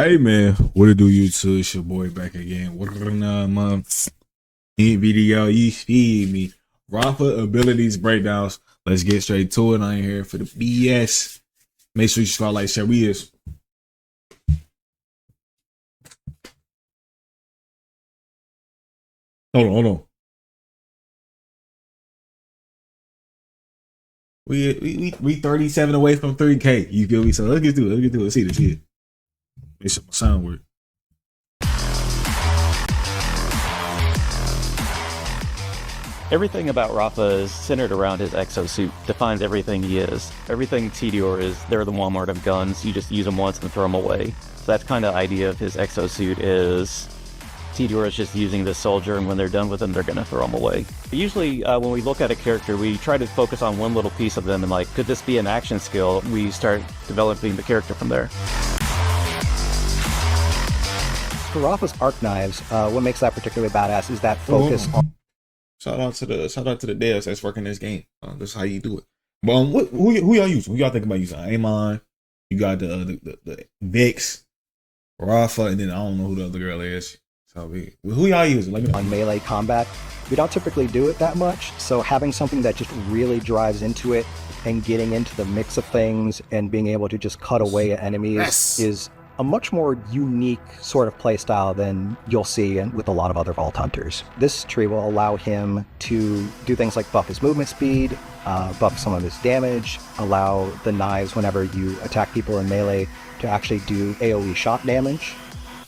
Hey man, what it do YouTube? It's your boy back again. What my video you feed me. Rafa abilities breakdowns. Let's get straight to it. I ain't here for the BS. Make sure you subscribe, like, share. We is. Hold on. We 37 away from 3K. You feel me? So let's get to it. Let's see this here. Make sure my sound work. Everything about Rafa is centered around his exosuit, defines everything he is. Everything Tedior is, they're the Walmart of guns, you just use them once and throw them away. So that's kind of the idea of his exosuit is Tedior is just using this soldier, and when they're done with him, they're going to throw him away. Usually, when we look at a character, we try to focus on one little piece of them, and like, could this be an action skill? We start developing the character from there. For Rafa's arc knives, what makes that particularly badass is that focus on... Shout out to the devs that's working this game. That's how you do it. But who y'all using? Who y'all think about using? Amon, you got the Vix, Rafa, and then I don't know who the other girl is. So who y'all using? On melee combat, we don't typically do it that much. So having something that just really drives into it and getting into the mix of things and being able to just cut away at enemies is a much more unique sort of playstyle than you'll see with a lot of other Vault Hunters. This tree will allow him to do things like buff his movement speed, buff some of his damage, allow the knives whenever you attack people in melee to actually do AoE shot damage,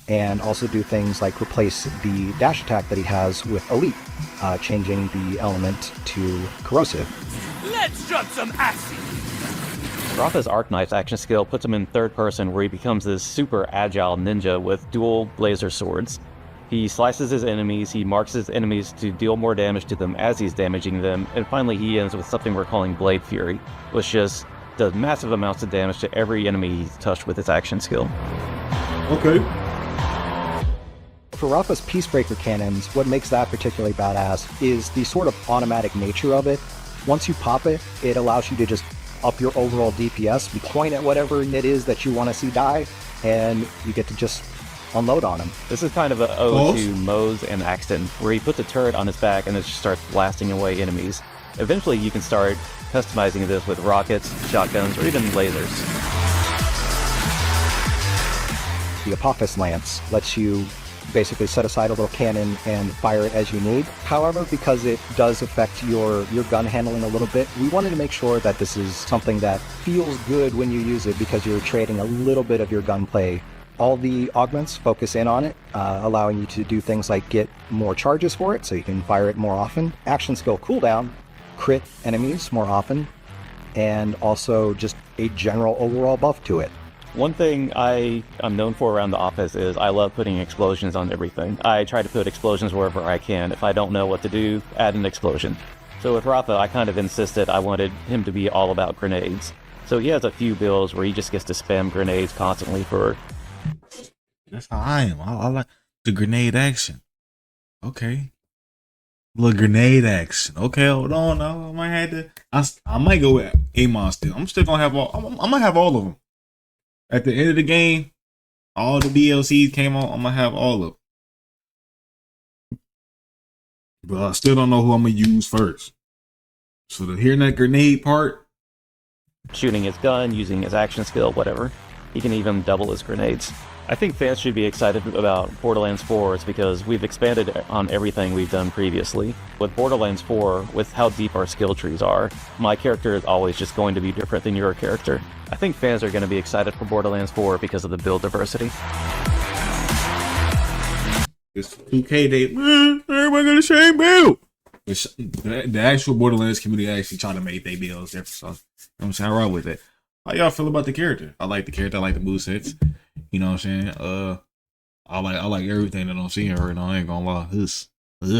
and also do things like replace the dash attack that he has with Elite, changing the element to corrosive. Let's drop some acid! Rafa's Arc Knife's action skill puts him in third person, where he becomes this super agile ninja with dual laser swords. He slices his enemies, he marks his enemies to deal more damage to them as he's damaging them, and finally he ends with something we're calling Blade Fury, which just does massive amounts of damage to every enemy he's touched with his action skill. Okay. For Rafa's Peacebreaker cannons, what makes that particularly badass is the sort of automatic nature of it. Once you pop it, it allows you to just up your overall DPS, you point at whatever it is that you want to see die, and you get to just unload on him. This is kind of an ode to Moze and Axton, where he puts a turret on his back and it just starts blasting away enemies. Eventually you can start customizing this with rockets, shotguns, or even lasers. The Apophis Lance lets you basically set aside a little cannon and fire it as you need. However, because it does affect your gun handling a little bit, we wanted to make sure that this is something that feels good when you use it, because you're trading a little bit of your gunplay. All the augments focus in on it, allowing you to do things like get more charges for it, so you can fire it more often. Action skill cooldown, crit enemies more often, and also just a general overall buff to it. One thing I'm known for around the office is I love putting explosions on everything. I try to put explosions wherever I can. If I don't know what to do, add an explosion. So with Rafa, I kind of insisted I wanted him to be all about grenades. So he has a few builds where he just gets to spam grenades constantly for... That's how I am. I like the grenade action. Okay. Little grenade action. Okay, hold on. I might have to... I might go with Amon still. I'm still gonna have all... I'm gonna have all of them. At the end of the game, all the DLCs came out. I'm gonna have all of them, but I still don't know who I'm gonna use first. So to hearing that grenade part, shooting his gun, using his action skill, whatever. He can even double his grenades. I think fans should be excited about Borderlands 4 is because we've expanded on everything we've done previously. With Borderlands 4, with how deep our skill trees are, my character is always just going to be different than your character. I think fans are going to be excited for Borderlands 4 because of the build diversity. It's 2K, everybody got the same build. The actual Borderlands community actually trying to make their builds different. So, you know what I'm saying? I roll with it. How y'all feel about the character? I like the character. I like the movesets. You know what I'm saying? I like everything that I'm seeing right now. I ain't gonna lie. This. You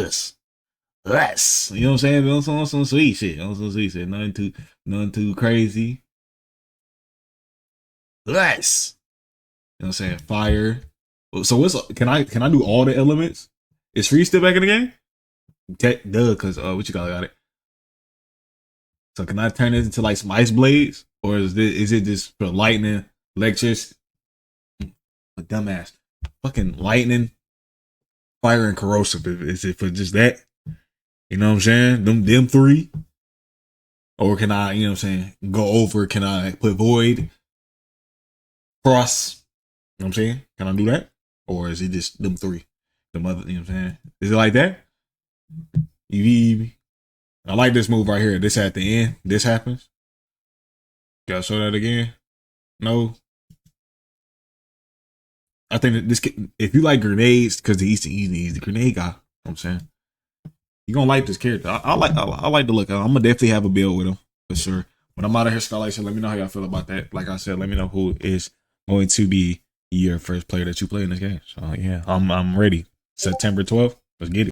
know what I'm saying? On some sweet shit. On some sweet shit. Nothing too crazy. Yes. You know what I'm saying? Fire. So can I do all the elements? Is Free still back in the game? Duh, cause what you got it. So can I turn it into like some ice blades? Or is it just for lightning, electricity? A dumbass. Fucking lightning, fire, and corrosive. Is it for just that? You know what I'm saying? Them three? Or can I, you know what I'm saying, go over? Can I put void? Cross? You know what I'm saying? Can I do that? Or is it just them three? Them other, you know what I'm saying? Is it like that? I like this move right here. This at the end. This happens. Gotta show that again. No. I think that this, if you like grenades, because he's the grenade guy. You know what I'm saying? You're gonna like this character. I like the look. I'm gonna definitely have a build with him for sure. When I'm out of here, Scarlet, let me know how y'all feel about that. Like I said, let me know who is going to be your first player that you play in this game. So yeah, I'm ready. September 12th. Let's get it.